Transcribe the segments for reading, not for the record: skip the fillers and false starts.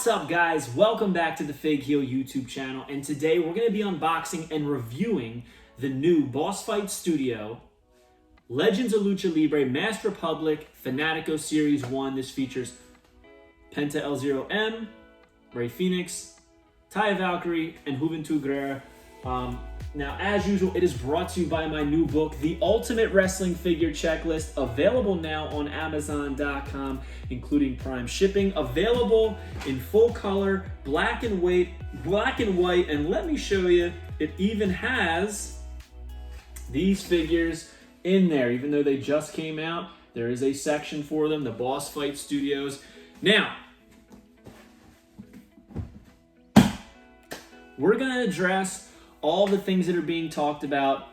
up, guys? Welcome back to the Fig Heel YouTube channel, and today we're going to be unboxing and reviewing the new Boss Fight Studio Legends of Lucha Libre Masked Republic Fanaticos Series 1. This features Penta L0M, Rey Fenix, Taya Valkyrie, and Juventud Guerrera. Now, as usual, it is brought to you by my new book, The Ultimate Wrestling Figure Checklist, available now on Amazon.com, including Prime shipping, available in full color, black and white, and let me show you, it even has these figures in there. Even though they just came out, there is a section for them, the Boss Fight Studios. Now, we're going to address all the things that are being talked about,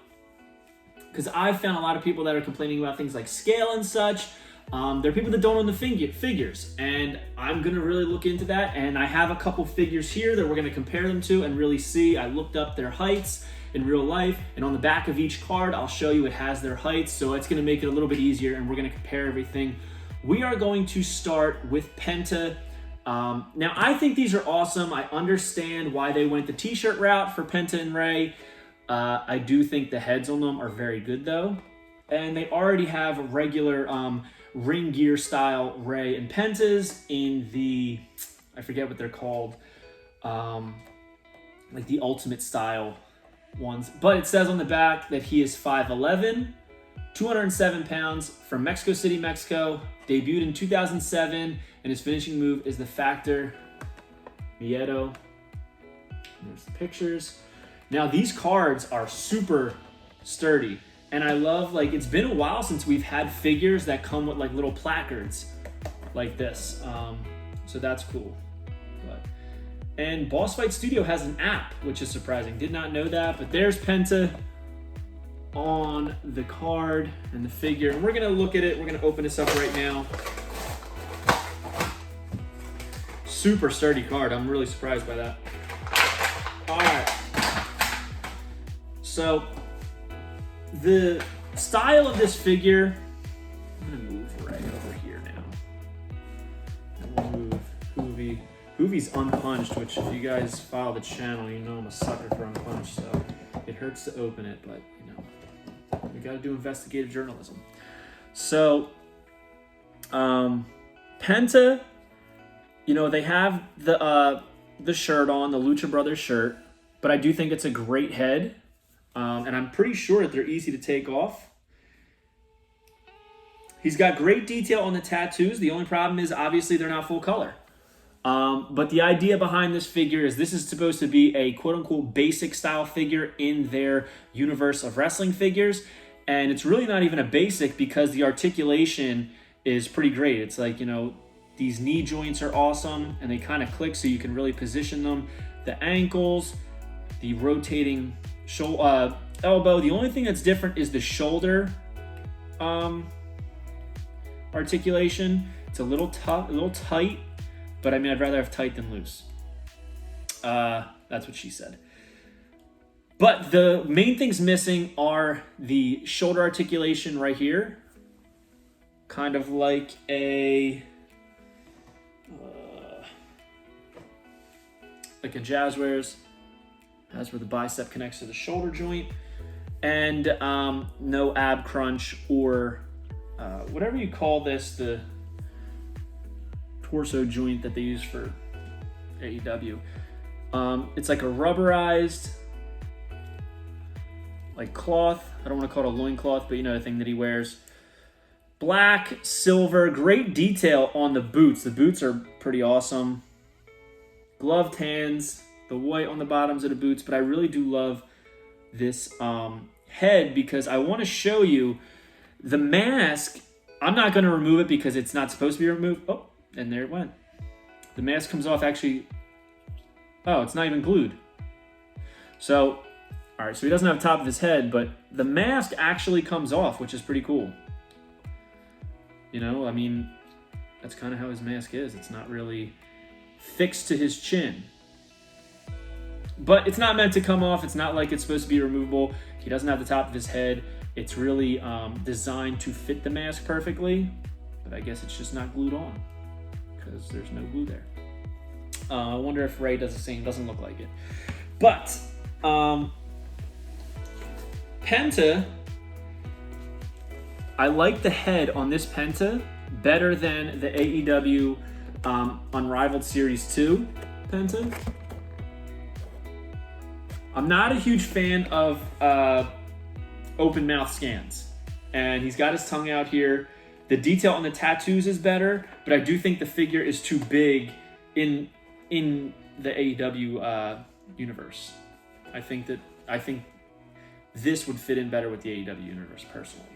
because I've found a lot of people that are complaining about things like scale and such. There are people that don't own the figures, and I'm going to really look into that, and I have a couple figures here that we're going to compare them to and really see. I looked up their heights in real life, and on the back of each card, I'll show you it has their heights, so it's going to make it a little bit easier, and we're going to compare everything. We are going to start with Penta. Now, I think these are awesome. I understand why they went the t-shirt route for Penta and Rey. I do think the heads on them are very good, though. And they already have a regular ring gear style Rey and Pentas in the, I forget what they're called, like the ultimate style ones. But it says on the back that he is 5'11", 207 pounds, from Mexico City, Mexico, debuted in 2007, and his finishing move is the Factor Miedo. There's the pictures. Now, these cards are super sturdy, and I love, like, it's been a while since we've had figures that come with like little placards like this, so that's cool. And Boss Fight Studio has an app, which is surprising. Did not know that, but there's Penta on the card and the figure, and we're gonna look at it. We're gonna open this up right now. Super sturdy card. I'm really surprised by that. All right. So the style of this figure, I'm gonna move Rey over here now. And we'll move Hoovy. Hoovy's unpunched, which if you guys follow the channel, you know I'm a sucker for unpunched, so it hurts to open it, but you know, we gotta do investigative journalism. So, Penta, you know, they have the shirt on, the Lucha Brothers shirt, but I do think it's a great head, and I'm pretty sure that they're easy to take off. He's got great detail on the tattoos. The only problem is, obviously, they're not full color. But the idea behind this figure is this is supposed to be a quote-unquote basic style figure in their universe of wrestling figures, and it's really not even a basic because the articulation is pretty great. It's like, you know, these knee joints are awesome, and they kind of click so you can really position them. The ankles, the rotating elbow. The only thing that's different is the shoulder articulation. It's a little tough, a little tight, but I mean, I'd rather have tight than loose. That's what she said. But the main things missing are the shoulder articulation right here. Kind of like a Jazzwares. That's where the bicep connects to the shoulder joint. And no ab crunch or whatever you call this, the torso joint that they use for AEW. It's like a rubberized like cloth. I don't want to call it a loincloth, but you know, the thing that he wears. Black, silver, great detail on the boots. The boots are pretty awesome. Gloved hands, the white on the bottoms of the boots, but I really do love this head because I want to show you the mask. I'm not going to remove it because it's not supposed to be removed. Oh, and there it went. The mask comes off actually. Oh, it's not even glued. So, all right, so he doesn't have the top of his head, but the mask actually comes off, which is pretty cool. You know, I mean, that's kind of how his mask is. It's not really fixed to his chin. But it's not meant to come off. It's not like it's supposed to be removable. He doesn't have the top of his head. It's really designed to fit the mask perfectly. But I guess it's just not glued on because there's no glue there. I wonder if Rey does the same. Doesn't look like it. But Penta, I like the head on this Penta better than the AEW Unrivaled Series 2 Penta. I'm not a huge fan of open mouth scans. And he's got his tongue out here. The detail on the tattoos is better, but I do think the figure is too big in the AEW universe. I think this would fit in better with the AEW universe personally.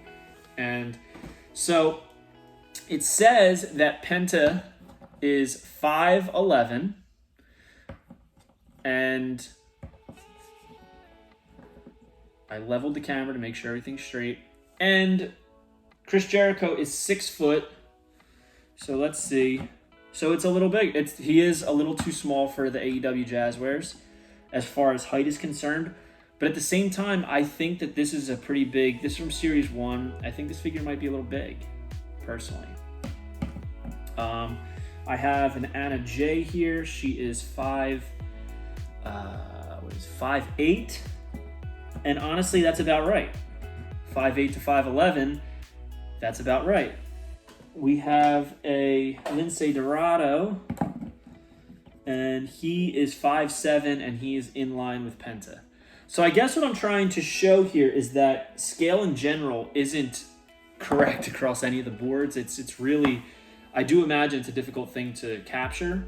And so it says that Penta is 5'11", and I leveled the camera to make sure everything's straight. And Chris Jericho is 6 foot. So let's see. So it's a little big. He is a little too small for the AEW Jazzwares as far as height is concerned. But at the same time, I think that this is a pretty big. This is from Series 1. I think this figure might be a little big, personally. I have an Anna J here. She is 5'8". And honestly, that's about right. 5'8" to 5'11", that's about right. We have a Lince Dorado, and he is 5'7", and he is in line with Penta. So I guess what I'm trying to show here is that scale in general isn't correct across any of the boards. It's really, I do imagine it's a difficult thing to capture.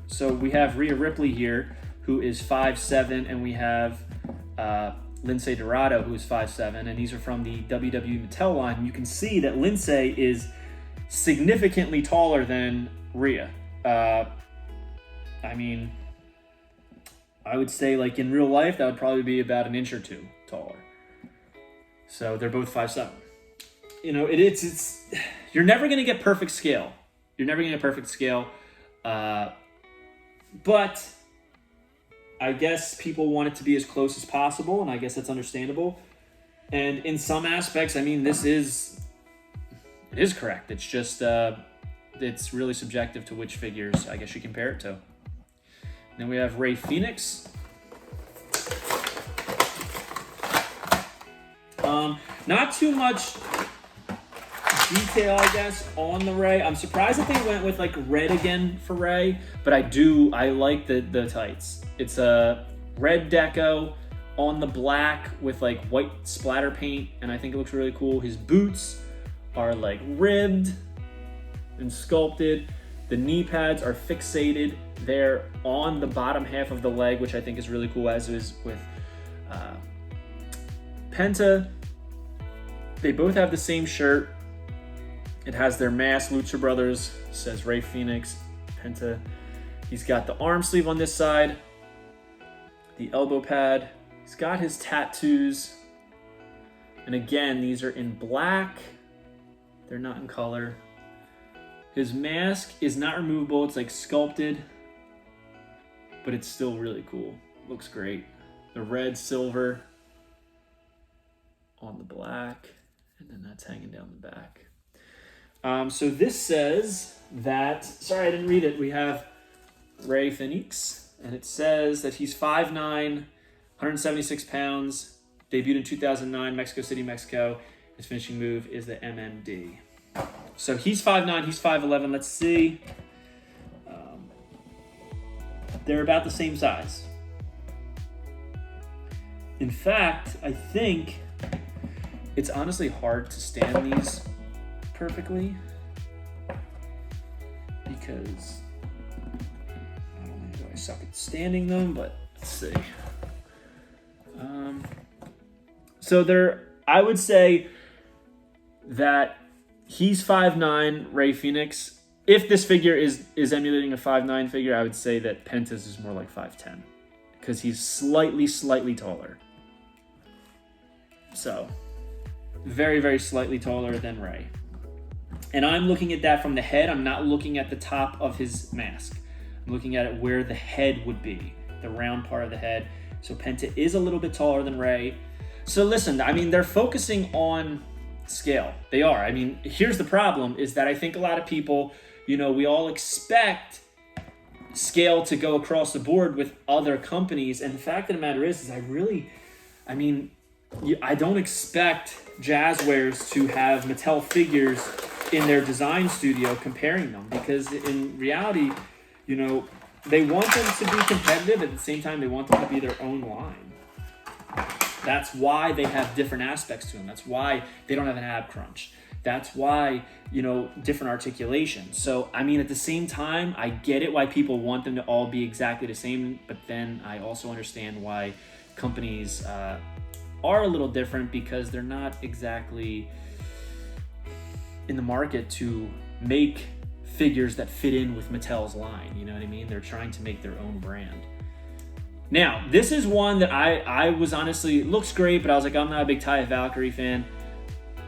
So we have Rhea Ripley here, who is 5'7", and we have Lince Dorado, who is 5'7", and these are from the WWE Mattel line. And you can see that Lince is significantly taller than Rhea. I mean, I would say, like, in real life, that would probably be about an inch or two taller. So they're both 5'7". You know, it's you're never going to get perfect scale. You're never going to get perfect scale. But I guess people want it to be as close as possible, and I guess that's understandable. And in some aspects, I mean, it is correct. It's just, it's really subjective to which figures, I guess, you compare it to. Then we have Rey Fenix. Not too much detail, I guess, on the Rey. I'm surprised that they went with like red again for Rey, but I like the tights. It's a red deco on the black with like white splatter paint, and I think it looks really cool. His boots are like ribbed and sculpted. The knee pads are fixated there on the bottom half of the leg, which I think is really cool, as is with Penta. They both have the same shirt. It has their mask, Lucha Brothers, says Rey Fenix, Penta. He's got the arm sleeve on this side, the elbow pad. He's got his tattoos. And again, these are in black. They're not in color. His mask is not removable. It's like sculpted, but it's still really cool. Looks great. The red, silver on the black, and then that's hanging down the back. So this says that, sorry, I didn't read it. We have Rey Fenix, and it says that he's 5'9", 176 pounds, debuted in 2009, Mexico City, Mexico. His finishing move is the MMD. So he's 5'9", he's 5'11". Let's see. They're about the same size. In fact, I think it's honestly hard to stand these perfectly because I don't know, I suck at standing them, but let's see. So I would say that he's 5'9", Rey Fenix. If this figure is emulating a 5'9" figure, I would say that Penta's is more like 5'10", because he's slightly taller. So, very, very slightly taller than Rey. And I'm looking at that from the head. I'm not looking at the top of his mask. I'm looking at it where the head would be, the round part of the head. So Penta is a little bit taller than Rey. So listen, I mean, they're focusing on scale. They are. I mean, here's the problem, is that I think a lot of people, you know, we all expect scale to go across the board with other companies. And the fact of the matter is I don't expect Jazzwares to have Mattel figures in their design studio comparing them, because in reality, they want them to be competitive. At the same time, they want them to be their own line. That's why they have different aspects to them. That's why they don't have an ab crunch. That's why, different articulations. So, at the same time, I get it why people want them to all be exactly the same, but then I also understand why companies are a little different, because they're not exactly in the market to make figures that fit in with Mattel's line. You know what I mean? They're trying to make their own brand. Now, this is one that I was honestly, it looks great, but I was like, I'm not a big Taya Valkyrie fan,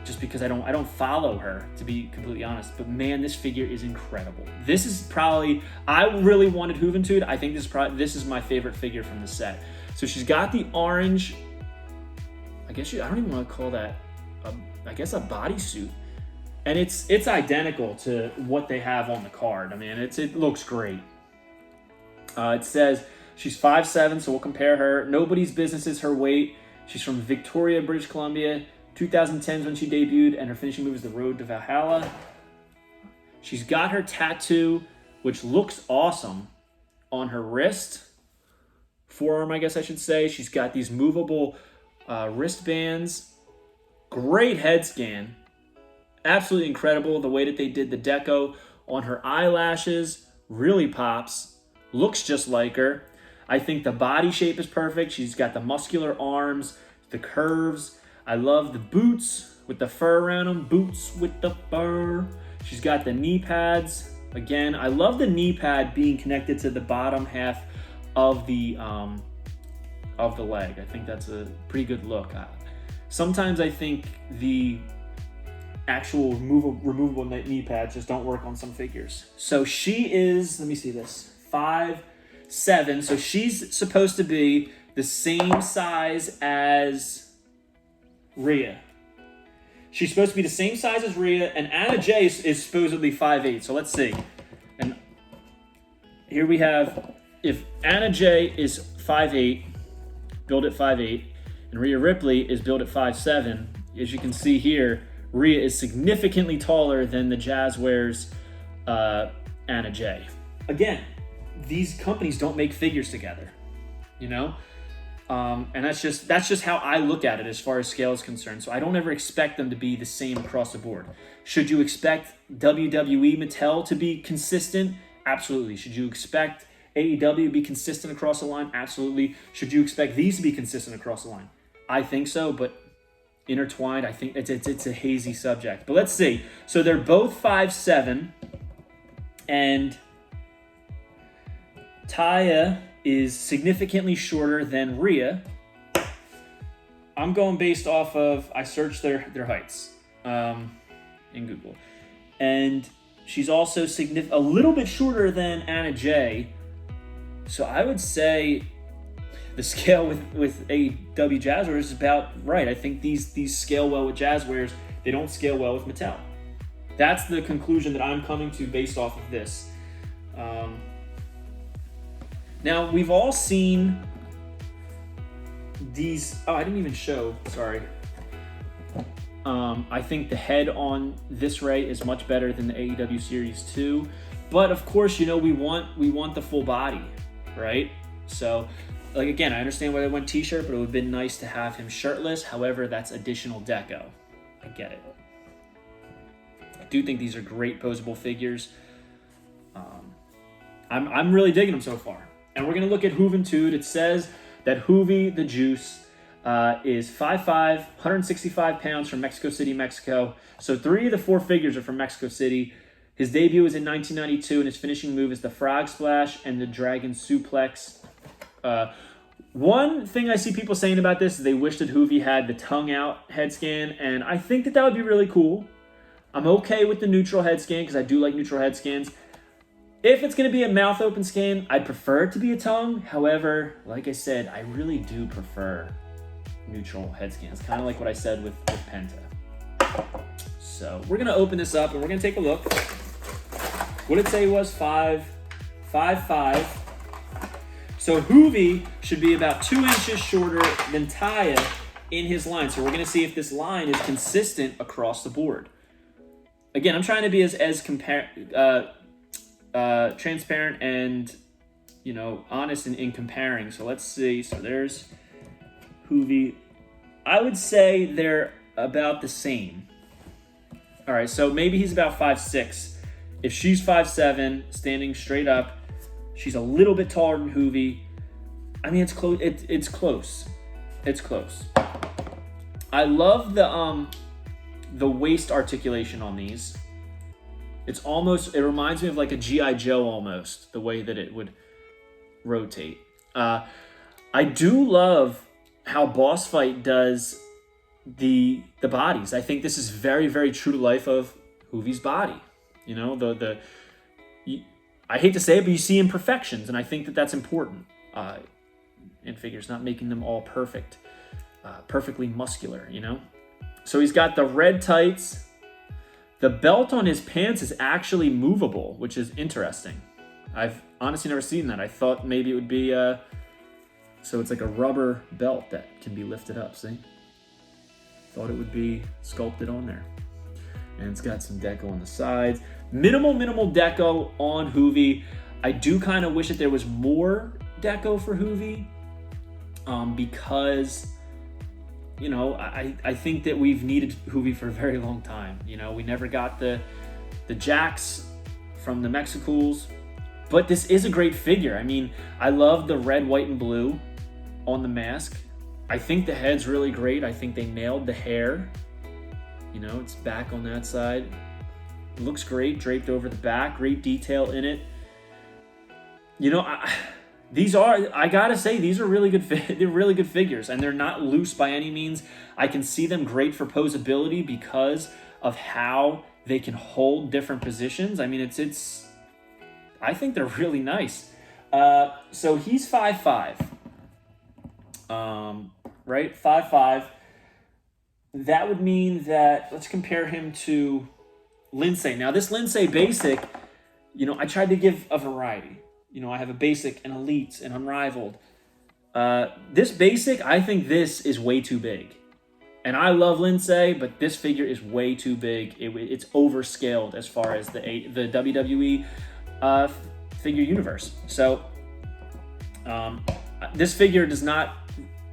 just because I don't follow her, to be completely honest. But man, this figure is incredible. This is probably, I really wanted Juventud. I think this is my favorite figure from the set. So she's got the orange, I don't even want to call that, a bodysuit. And it's identical to what they have on the card. It looks great. It says she's 5'7", so we'll compare her. Nobody's business is her weight. She's from Victoria, British Columbia. 2010 is when she debuted, and her finishing move is the Road to Valhalla. She's got her tattoo, which looks awesome, on her wrist. Forearm, I guess I should say. She's got these movable wristbands. Great head scan. Absolutely incredible. The way that they did the deco on her eyelashes really pops. Looks just like her. I think the body shape is perfect. She's got the muscular arms, the curves. I love the boots with the fur around them. Boots with the fur. She's got the knee pads. Again, I love the knee pad being connected to the bottom half of the leg. I think that's a pretty good look. Sometimes I think the actual removable knee pads just don't work on some figures. So she is, let me see this, 5'7". So she's supposed to be the same size as Rhea. She's supposed to be the same size as Rhea, and Anna Jay is supposedly 5'8". So let's see. And here we have, if Anna Jay is 5'8", built at 5'8", and Rhea Ripley is built at 5'7", as you can see here, Rhea is significantly taller than the Jazzwares Anna Jay. Again, these companies don't make figures together, and that's just how I look at it as far as scale is concerned. So I don't ever expect them to be the same across the board. Should you expect WWE Mattel to be consistent? Absolutely. Should you expect AEW to be consistent across the line? Absolutely. Should you expect these to be consistent across the line? I think so, but intertwined, I think it's a hazy subject. But let's see. So they're both 5'7", and Taya is significantly shorter than Rhea. I'm going based off of, I searched their heights in Google. And she's also a little bit shorter than Anna Jay. So I would say the scale with AEW Jazzwares is about right. I think these scale well with Jazzwares. They don't scale well with Mattel. That's the conclusion that I'm coming to based off of this. Now, we've all seen these... Oh, I didn't even show. Sorry. I think the head on this Rey is much better than the AEW Series 2. But, of course, we want the full body, right? So, again, I understand why they went t-shirt, but it would have been nice to have him shirtless. However, that's additional deco. I get it. I do think these are great posable figures. I'm really digging them so far. And we're going to look at Juventud. It says that Juvi the Juice is 5'5", 165 pounds from Mexico City, Mexico. So 3 of the 4 figures are from Mexico City. His debut was in 1992, and his finishing move is the Frog Splash and the Dragon Suplex. One thing I see people saying about this is they wish that Juvi had the tongue-out head scan, and I think that would be really cool. I'm okay with the neutral head scan because I do like neutral head scans. If it's going to be a mouth open scan, I'd prefer it to be a tongue. However, like I said, I really do prefer neutral head scans. Kind of like what I said with Penta. So we're going to open this up and we're going to take a look. What did it say it was? 5'5", 5'5". So Juvi should be about 2 inches shorter than Taya in his line. So we're going to see if this line is consistent across the board. Again, I'm trying to be as transparent and, you know, honest in comparing. So let's see. So there's Juvi. I would say they're about the same. All right, so maybe he's about 5'6". If she's 5'7", standing straight up, she's a little bit taller than Juvi. I mean, it's close. It's close. It's close. I love the waist articulation on these. It reminds me of like a G.I. Joe almost, the way that it would rotate. I do love how Boss Fight does the bodies. I think this is very, very true to life of Juvi's body. You know, I hate to say it, but you see imperfections, and I think that that's important in figures, not making them all perfect, perfectly muscular, you know? So he's got the red tights. The belt on his pants is actually movable, which is interesting. I've honestly never seen that. I thought maybe it would be, so it's like a rubber belt that can be lifted up, see? Thought it would be sculpted on there. And it's got some deco on the sides. Minimal deco on Juvi. I do kind of wish that there was more deco for Juvi, because, you know, I think that we've needed Juvi for a very long time. You know, we never got the jacks from the Mexicools, but this is a great figure. I mean, I love the red, white, and blue on the mask. I think the head's really great. I think they nailed the hair. You know, it's back on that side. It looks great, draped over the back. Great detail in it. You know, I gotta say, these are really good. They're really good figures, and they're not loose by any means. I can see them great for posability because of how they can hold different positions. I mean, it's. I think they're really nice. So he's 5'5". Right, 5'5". That would mean that, let's compare him to Lindsay. Now, this Lindsay basic, you know, I tried to give a variety. You know, I have a basic, an elite, an unrivaled. This basic, I think this is way too big. And I love Lindsay, but this figure is way too big. It's overscaled as far as the WWE figure universe. So, this figure does not,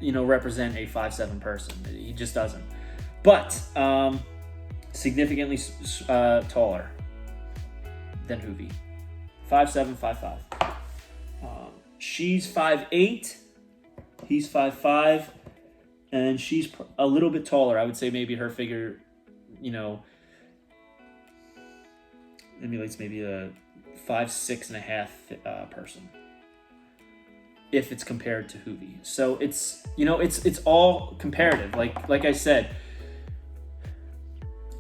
you know, represent a 5'7" person. He just doesn't. But significantly taller than Juvi. 5'7", 5'5". She's 5'8". He's 5'5", and she's a little bit taller. I would say maybe her figure, you know, emulates maybe a 5'6.5" person, if it's compared to Juvi. So it's, you know, it's all comparative. Like I said,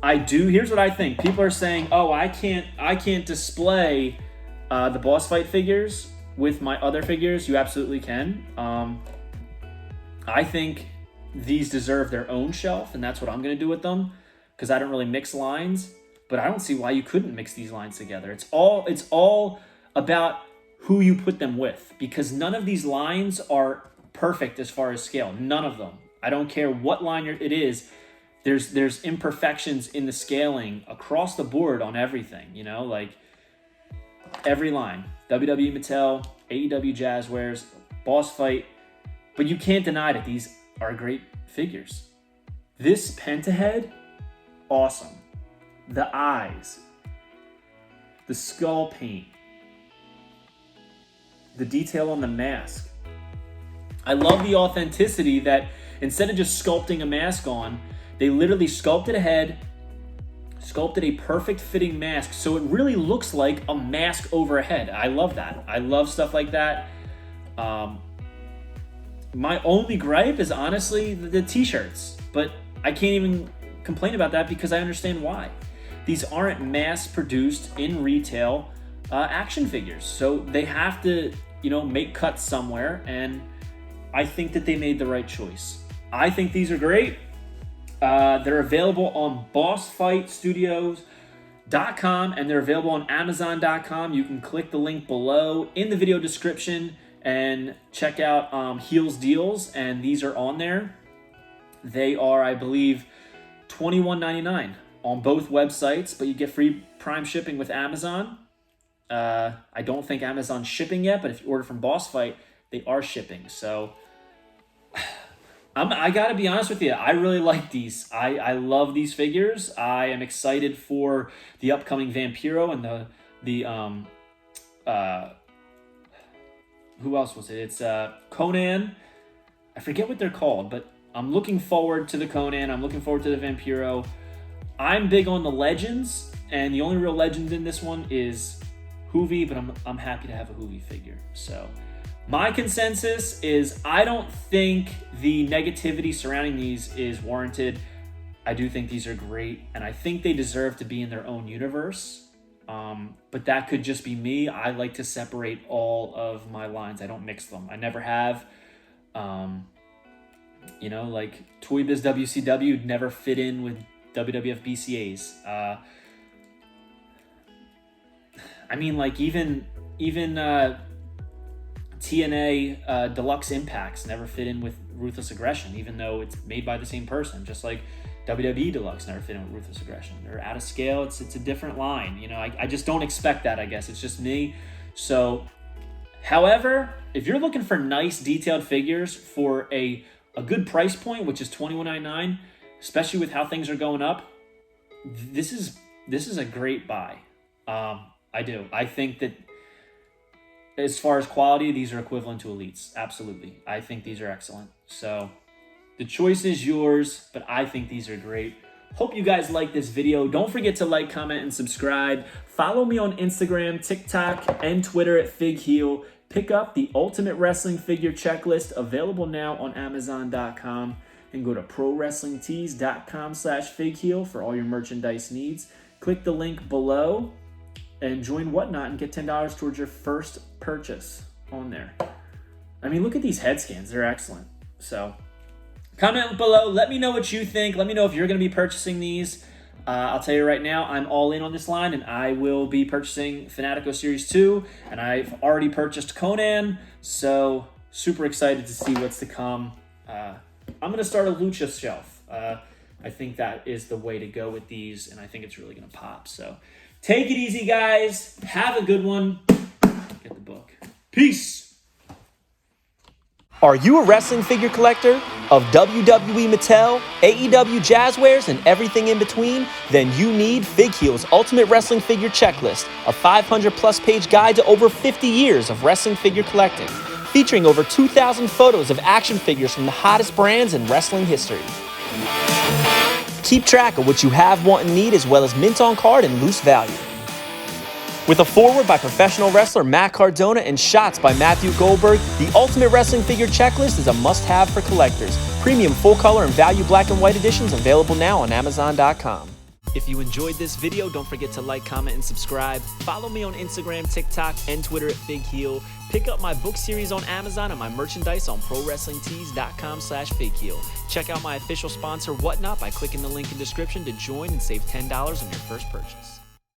here's what I think. People are saying, oh, I can't display the boss fight figures with my other figures. You absolutely can. I think these deserve their own shelf, and that's what I'm going to do with them, because I don't really mix lines, but I don't see why you couldn't mix these lines together. It's all about who you put them with, because none of these lines are perfect as far as scale. None of them. I don't care what line it is. There's imperfections in the scaling across the board on everything, you know, like every line. WWE Mattel, AEW Jazzwares, Boss Fight. But you can't deny that these are great figures. This Penta head, awesome. The eyes, the skull paint, the detail on the mask. I love the authenticity that instead of just sculpting a mask on, they literally sculpted a head, sculpted a perfect fitting mask, so it really looks like a mask over a head. I love that. I love stuff like that. My only gripe is honestly the t-shirts, but I can't even complain about that because I understand why. These aren't mass-produced in retail action figures, so they have to, you know, make cuts somewhere, and I think that they made the right choice. I think these are great. They're available on Boss Fight Studios and they're available on Amazon.com. You can click the link below in the video description and check out Heels Deals, and these are on there. They are, I believe, $21.99 on both websites, but you get free Prime shipping with Amazon. I don't think Amazon's shipping yet, but if you order from Boss Fight, they are shipping. So I gotta be honest with you, I really like these. I love these figures. I am excited for the upcoming Vampiro and who else was it? It's Conan. I forget what they're called, but I'm looking forward to the Conan. I'm looking forward to the Vampiro. I'm big on the legends, and the only real legend in this one is Hoovy, but I'm happy to have a Hoovy figure. So my consensus is I don't think the negativity surrounding these is warranted. I do think these are great, and I think they deserve to be in their own universe. But that could just be me. I like to separate all of my lines. I don't mix them. I never have. You know, like Toy Biz WCW never fit in with WWF BCAs. I mean, like even TNA Deluxe Impacts never fit in with Ruthless Aggression, even though it's made by the same person. Just like WWE Deluxe never fit in with Ruthless Aggression. They're out of scale. It's a different line. You know, I just don't expect that, I guess. It's just me. So, however, if you're looking for nice detailed figures for a good price point, which is $21.99, especially with how things are going up, this is a great buy. I do. I think that as far as quality, these are equivalent to Elites. Absolutely. I think these are excellent. So the choice is yours, but I think these are great. Hope you guys like this video. Don't forget to like, comment, and subscribe. Follow me on Instagram, TikTok, and Twitter at FigHeel. Pick up the Ultimate Wrestling Figure Checklist, available now on Amazon.com. And go to ProWrestlingTees.com/FigHeel for all your merchandise needs. Click the link below and join Whatnot and get $10 towards your first purchase on there. I mean, look at these head scans. They're excellent. So comment below. Let me know what you think. Let me know if you're going to be purchasing these. I'll tell you right now, I'm all in on this line, and I will be purchasing Fanaticos Series 2, and I've already purchased Conan, so super excited to see what's to come. I'm going to start a Lucha shelf. I think that is the way to go with these, and I think it's really going to pop. So take it easy, guys. Have a good one. Get the book. Peace. Are you a wrestling figure collector of WWE Mattel, AEW Jazzwares, and everything in between? Then you need FigHeel's Ultimate Wrestling Figure Checklist, a 500-plus page guide to over 50 years of wrestling figure collecting, featuring over 2,000 photos of action figures from the hottest brands in wrestling history. Keep track of what you have, want, and need, as well as mint on card and loose value. With a foreword by professional wrestler Matt Cardona and shots by Matthew Goldberg, the Ultimate Wrestling Figure Checklist is a must-have for collectors. Premium full-color and value black and white editions available now on Amazon.com. If you enjoyed this video, don't forget to like, comment, and subscribe. Follow me on Instagram, TikTok, and Twitter at FigHeel. Pick up my book series on Amazon and my merchandise on ProWrestlingTees.com/FigHeel. Check out my official sponsor, Whatnot, by clicking the link in the description to join and save $10 on your first purchase.